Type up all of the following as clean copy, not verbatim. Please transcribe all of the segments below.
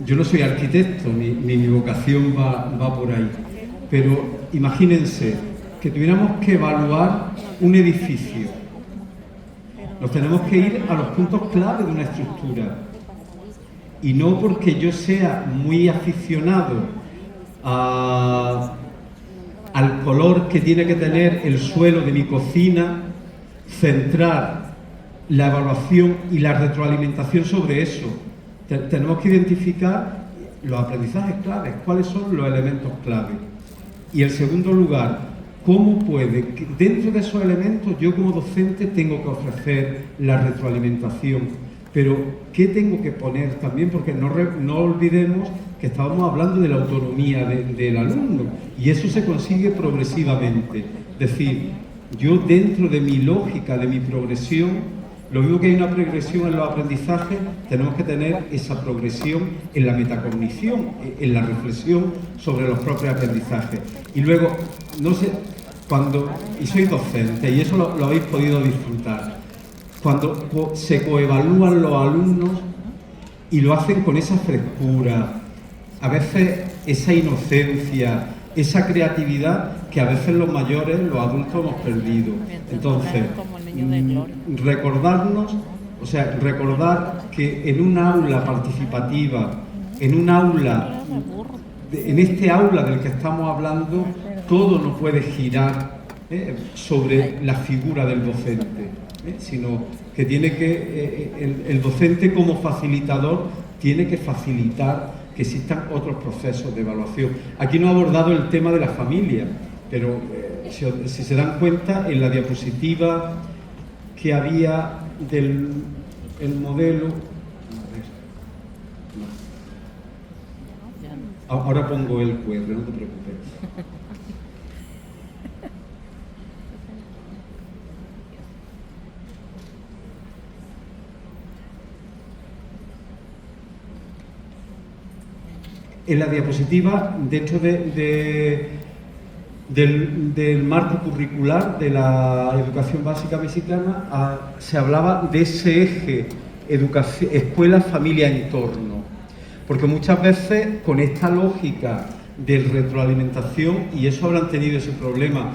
yo no soy arquitecto, ni mi vocación va por ahí, pero imagínense que tuviéramos que evaluar un edificio. Nos tenemos que ir a los puntos clave de una estructura. Y no porque yo sea muy aficionado al color que tiene que tener el suelo de mi cocina, centrar la evaluación y la retroalimentación sobre eso. Tenemos que identificar los aprendizajes claves, cuáles son los elementos clave. Y en segundo lugar, cómo puede, dentro de esos elementos, yo como docente tengo que ofrecer la retroalimentación. Pero, ¿qué tengo que poner también? Porque no olvidemos que estábamos hablando de la autonomía del alumno, y eso se consigue progresivamente. Es decir, yo dentro de mi lógica, de mi progresión, lo mismo que hay una progresión en los aprendizajes, tenemos que tener esa progresión en la metacognición, en la reflexión sobre los propios aprendizajes. Y luego, no sé, y soy docente, y eso lo habéis podido disfrutar, cuando se coevalúan los alumnos y lo hacen con esa frescura, a veces esa inocencia, esa creatividad que a veces los mayores, los adultos hemos perdido. Entonces, recordarnos, o sea, recordar que en un aula participativa, en un aula, en este aula del que estamos hablando, todo no puede girar sobre la figura del docente, sino que tiene que, el docente como facilitador tiene que facilitar que existan otros procesos de evaluación. Aquí no he abordado el tema de la familia, pero si se dan cuenta, en la diapositiva que había del modelo... Ahora pongo el QR, no te preocupes. En la diapositiva, dentro del marco curricular de la educación básica mexicana, se hablaba de ese eje escuela, familia, entorno. Porque muchas veces con esta lógica de retroalimentación, y eso habrán tenido ese problema.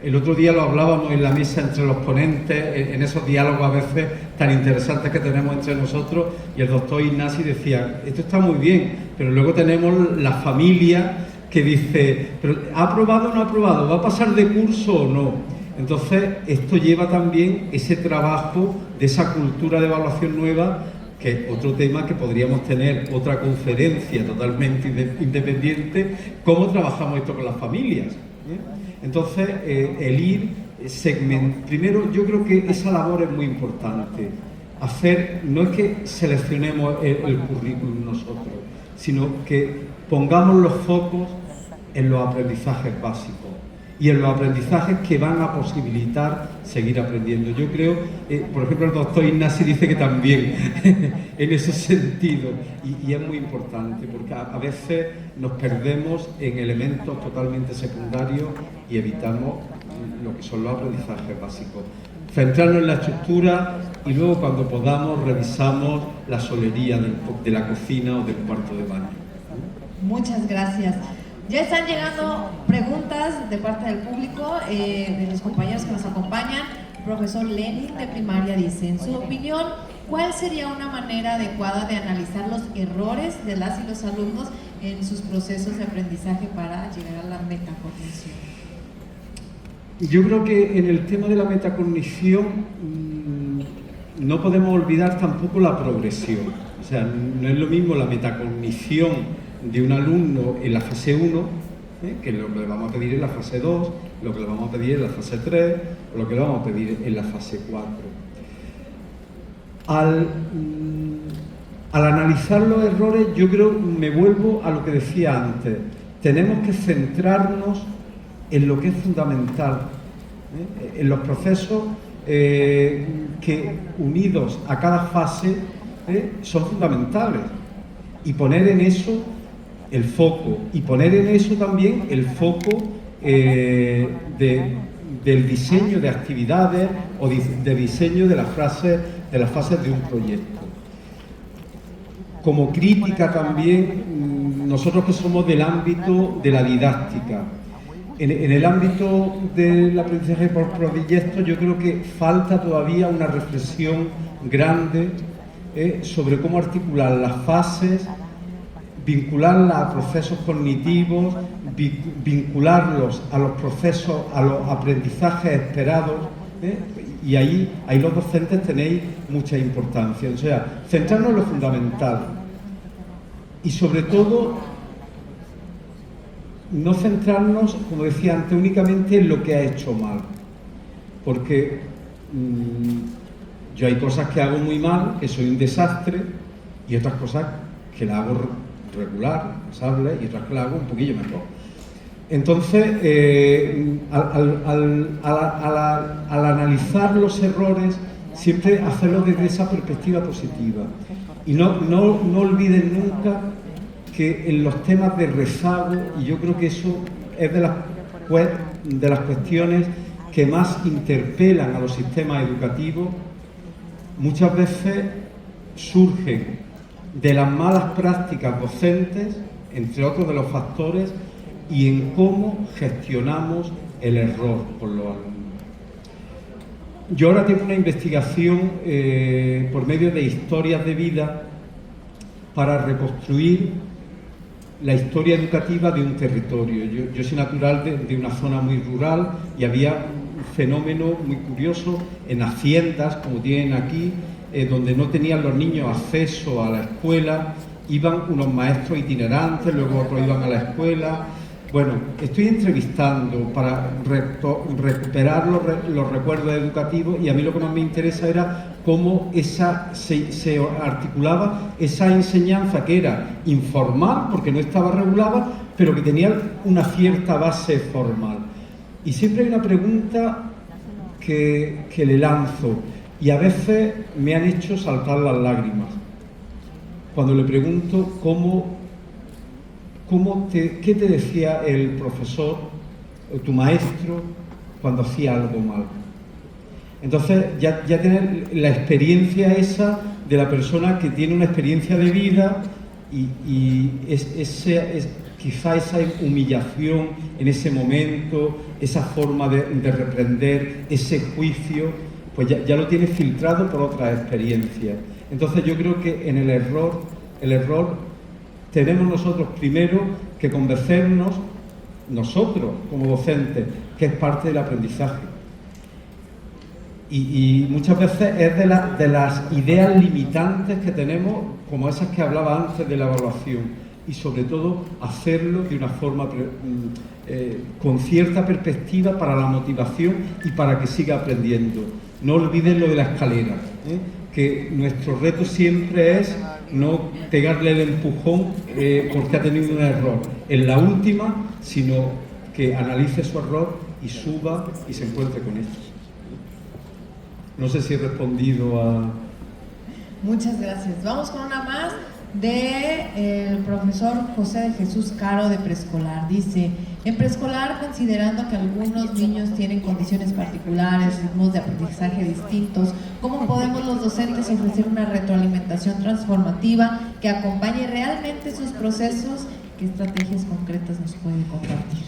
El otro día lo hablábamos en la mesa entre los ponentes, en esos diálogos a veces tan interesantes que tenemos entre nosotros, y el doctor Ignasi decía, esto está muy bien, pero luego tenemos la familia que dice, pero ¿ha aprobado o no ha aprobado? ¿Va a pasar de curso o no? Entonces, esto lleva también ese trabajo de esa cultura de evaluación nueva, que es otro tema que podríamos tener otra conferencia totalmente independiente, cómo trabajamos esto con las familias. Entonces, el ir primero, yo creo que esa labor es muy importante. No es que seleccionemos el currículum nosotros, sino que pongamos los focos en los aprendizajes básicos y en los aprendizajes que van a posibilitar seguir aprendiendo. Yo creo, por ejemplo, el doctor Ignasi dice que también en ese sentido, y es muy importante, porque a veces nos perdemos en elementos totalmente secundarios y evitamos lo que son los aprendizajes básicos. Centrarnos en la estructura y luego, cuando podamos, revisamos la solería de la cocina o del cuarto de baño. Muchas gracias. Ya están llegando preguntas de parte del público, de los compañeros que nos acompañan. El profesor Lenin de primaria dice, en su opinión, ¿cuál sería una manera adecuada de analizar los errores de las y los alumnos en sus procesos de aprendizaje para llegar a la metacognición? Yo creo que en el tema de la metacognición no podemos olvidar tampoco la progresión. O sea, no es lo mismo la metacognición de un alumno en la fase 1, que lo que le vamos a pedir en la fase 2, lo que le vamos a pedir en la fase 3, o lo que le vamos a pedir en la fase 4. Al analizar los errores, yo creo, me vuelvo a lo que decía antes, tenemos que centrarnos en lo que es fundamental, en los procesos que, unidos a cada fase, son fundamentales, y poner en eso el foco, y poner en eso también el foco del diseño de actividades o de diseño de las fases de un proyecto. como crítica también, nosotros que somos del ámbito de la didáctica. En el ámbito del aprendizaje por proyectos yo creo que falta todavía una reflexión grande sobre cómo articular las fases, vincularlas a procesos cognitivos, vincularlos a los procesos, a los aprendizajes esperados, y ahí los docentes tenéis mucha importancia. O sea, centrarnos en lo fundamental y sobre todo no centrarnos, como decía antes, únicamente en lo que ha hecho mal, porque yo hay cosas que hago muy mal, que soy un desastre, y otras cosas que la hago regular, pasable, y otras que la hago un poquillo mejor. Entonces, al analizar los errores, siempre hacerlo desde esa perspectiva positiva. Y no olviden nunca que en los temas de rezago, y yo creo que eso es de las cuestiones que más interpelan a los sistemas educativos, muchas veces surgen de las malas prácticas docentes, entre otros de los factores, y en cómo gestionamos el error con los alumnos. Yo ahora tengo una investigación por medio de historias de vida para reconstruir la historia educativa de un territorio. Yo soy natural de una zona muy rural y había un fenómeno muy curioso en haciendas, como tienen aquí, donde no tenían los niños acceso a la escuela, iban unos maestros itinerantes, luego otros iban a la escuela. Bueno, estoy entrevistando para recuperar los recuerdos educativos, y a mí lo que más me interesa era cómo se articulaba esa enseñanza que era informal, porque no estaba regulada, pero que tenía una cierta base formal. Y siempre hay una pregunta que le lanzo, y a veces me han hecho saltar las lágrimas, cuando le pregunto ¿qué te decía el profesor o tu maestro cuando hacía algo mal? Entonces ya tener la experiencia esa de la persona que tiene una experiencia de vida y quizá esa humillación en ese momento, esa forma de reprender, ese juicio, pues ya lo tiene filtrado por otras experiencias. Entonces yo creo que en el error tenemos nosotros primero que convencernos, nosotros como docentes, que es parte del aprendizaje. Y muchas veces es de las ideas limitantes que tenemos, como esas que hablaba antes de la evaluación, y sobre todo hacerlo de una forma con cierta perspectiva para la motivación y para que siga aprendiendo. No olviden lo de la escalera, que nuestro reto siempre es no pegarle el empujón porque ha tenido un error en la última, sino que analice su error y suba y se encuentre con esto. No sé si he respondido a... Muchas gracias. Vamos con una más del profesor José de Jesús Caro de preescolar. Dice, en preescolar, considerando que algunos niños tienen condiciones particulares, ritmos de aprendizaje distintos, ¿cómo podemos los docentes ofrecer una retroalimentación transformativa que acompañe realmente sus procesos? ¿Qué estrategias concretas nos puede compartir?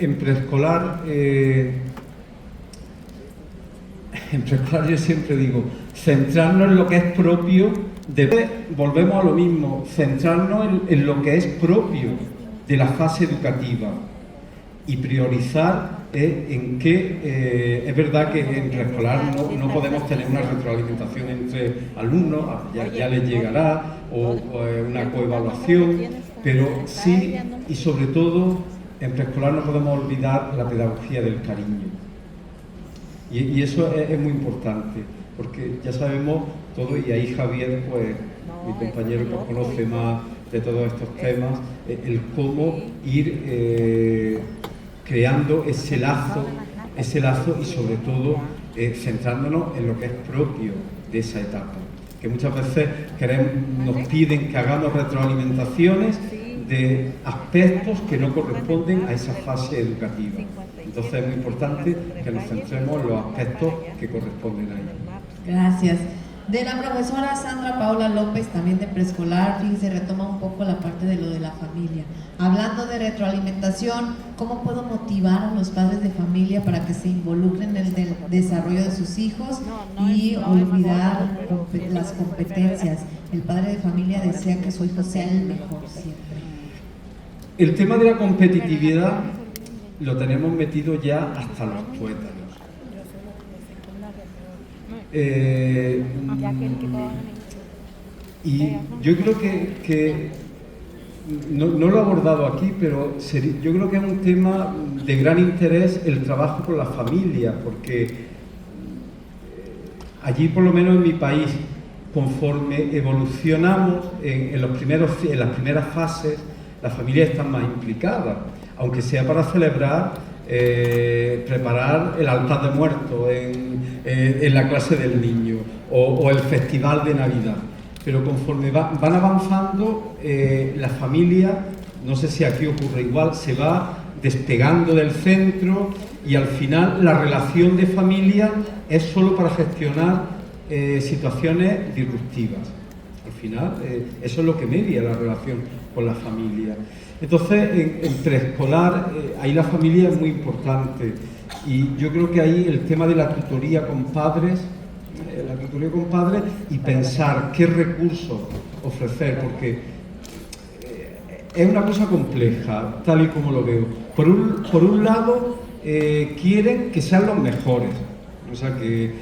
En preescolar yo siempre digo, centrarnos en lo que es propio, volvemos a lo mismo, centrarnos en lo que es propio de la fase educativa y priorizar en qué, es verdad que en preescolar no podemos tener una retroalimentación entre alumnos, ya les llegará, o una coevaluación, pero sí y sobre todo en preescolar no podemos olvidar la pedagogía del cariño. Y eso es muy importante, porque ya sabemos todo, y ahí Javier, pues mi compañero, pues conoce más de todos estos temas, el cómo ir creando ese lazo y sobre todo centrándonos en lo que es propio de esa etapa. Que muchas veces nos piden que hagamos retroalimentaciones de aspectos que no corresponden a esa fase educativa. Entonces es muy importante que nos centremos en los aspectos que corresponden a ella. Gracias. De la profesora Sandra Paula López, también de preescolar, fíjense, retoma un poco la parte de lo de la familia. Hablando de retroalimentación, ¿cómo puedo motivar a los padres de familia para que se involucren en el desarrollo de sus hijos y olvidar las competencias? El padre de familia desea que su hijo sea el mejor siempre. El tema de la competitividad lo tenemos metido ya hasta los tuétanos. Y yo creo que no lo he abordado aquí, pero yo creo que es un tema de gran interés el trabajo con la familia, porque allí, por lo menos en mi país, conforme evolucionamos en las primeras fases, las familias están más implicadas, aunque sea para celebrar, preparar el altar de muertos en la clase del niño o el festival de Navidad. Pero conforme van avanzando, la familia, no sé si aquí ocurre igual, se va despegando del centro y al final la relación de familia es solo para gestionar situaciones disruptivas. Al final, eso es lo que media la relación con la familia. Entonces, en preescolar, ahí la familia es muy importante y yo creo que ahí el tema de la tutoría con padres, y pensar qué recursos ofrecer, porque es una cosa compleja, tal y como lo veo. Por un lado, quieren que sean los mejores. O sea que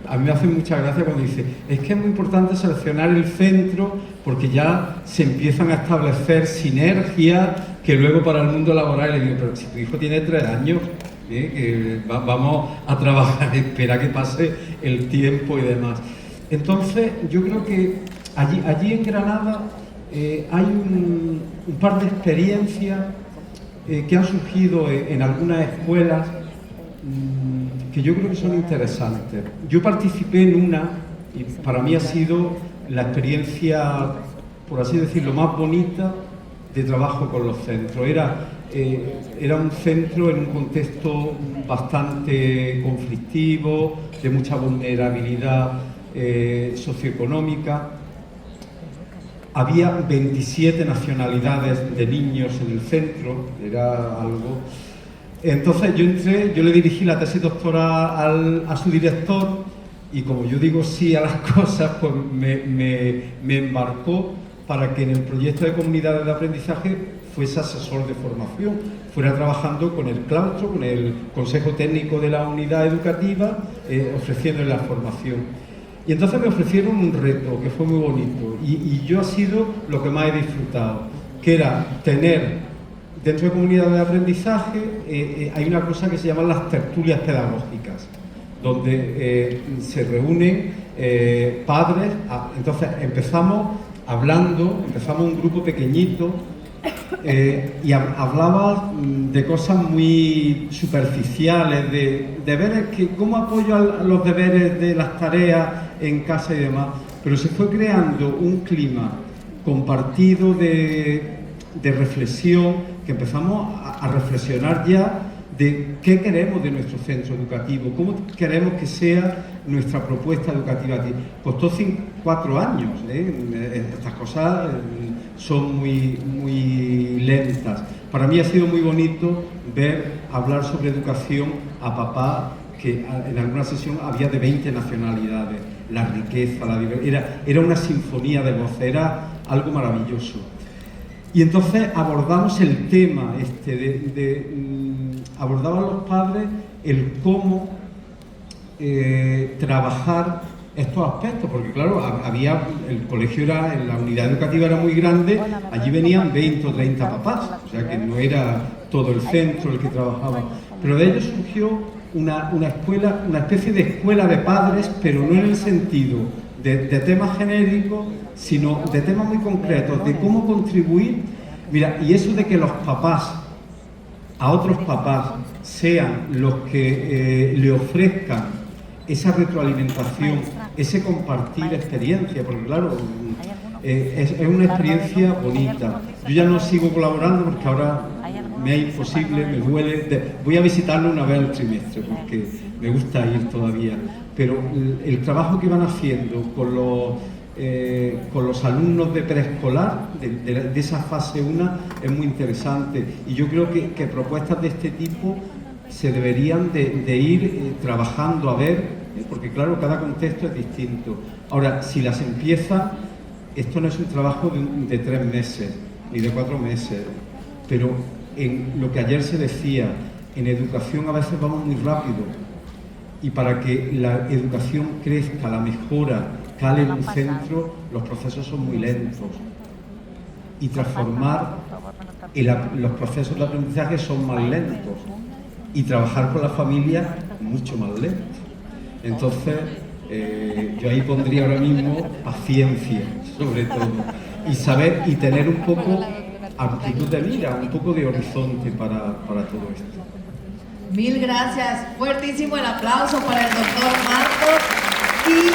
a mí me hace mucha gracia cuando dice, es que es muy importante seleccionar el centro porque ya se empiezan a establecer sinergias que luego para el mundo laboral, le digo, pero si tu hijo tiene 3 años, que vamos a trabajar, espera que pase el tiempo y demás. Entonces, yo creo que allí en Granada hay un par de experiencias que han surgido en algunas escuelas que yo creo que son interesantes. Yo participé en una y para mí ha sido la experiencia, por así decirlo, más bonita de trabajo con los centros. Era un centro en un contexto bastante conflictivo, de mucha vulnerabilidad socioeconómica. Había 27 nacionalidades de niños en el centro, era algo. Entonces yo le dirigí la tesis doctoral a su director y como yo digo sí a las cosas, pues me embarcó para que en el proyecto de comunidades de aprendizaje fuese asesor de formación, fuera trabajando con el claustro, con el consejo técnico de la unidad educativa, ofreciéndole la formación. Y entonces me ofrecieron un reto que fue muy bonito y yo ha sido lo que más he disfrutado, que era tener dentro de comunidades de aprendizaje, hay una cosa que se llaman las tertulias pedagógicas, donde se reúnen padres. Entonces empezamos un grupo pequeñito y hablaba de cosas muy superficiales, de deberes, cómo apoyo a los deberes de las tareas en casa y demás, pero se fue creando un clima compartido de reflexión, que empezamos a reflexionar ya de qué queremos de nuestro centro educativo, cómo queremos que sea nuestra propuesta educativa. Costó 4 años, estas cosas son muy lentas. Para mí ha sido muy bonito hablar sobre educación a papás que en alguna sesión había de 20 nacionalidades, la riqueza, la diversidad, era una sinfonía de voces, era algo maravilloso. Y entonces abordamos el tema abordaban los padres el cómo trabajar estos aspectos, porque claro, el colegio la unidad educativa era muy grande, allí venían 20 o 30 papás, o sea que no era todo el centro el que trabajaba, pero de ello surgió una escuela, una especie de escuela de padres, pero no en el sentido de temas genéricos, sino de temas muy concretos, de cómo contribuir. Mira, y eso de que los papás a otros papás sean los que le ofrezcan esa retroalimentación, ese compartir experiencia, porque claro, es una experiencia bonita. Yo ya no sigo colaborando porque ahora me es imposible, me duele. Voy a visitarlo una vez al trimestre porque me gusta ir todavía, pero el trabajo que van haciendo con los alumnos de preescolar, de esa fase 1, es muy interesante, y yo creo que propuestas de este tipo se deberían de ir trabajando a ver, porque claro, cada contexto es distinto. Ahora, si las empieza, esto no es un trabajo de 3 meses, ni de 4 meses, pero en lo que ayer se decía, en educación a veces vamos muy rápido, y para que la educación crezca, la mejora, cale en un centro, los procesos son muy lentos. Y transformar los procesos de aprendizaje son más lentos. Y trabajar con la familia mucho más lento. Entonces, yo ahí pondría ahora mismo paciencia, sobre todo, y saber y tener un poco amplitud de mira, un poco de horizonte para todo esto. Mil gracias. Fuertísimo el aplauso para el doctor Marcos. Y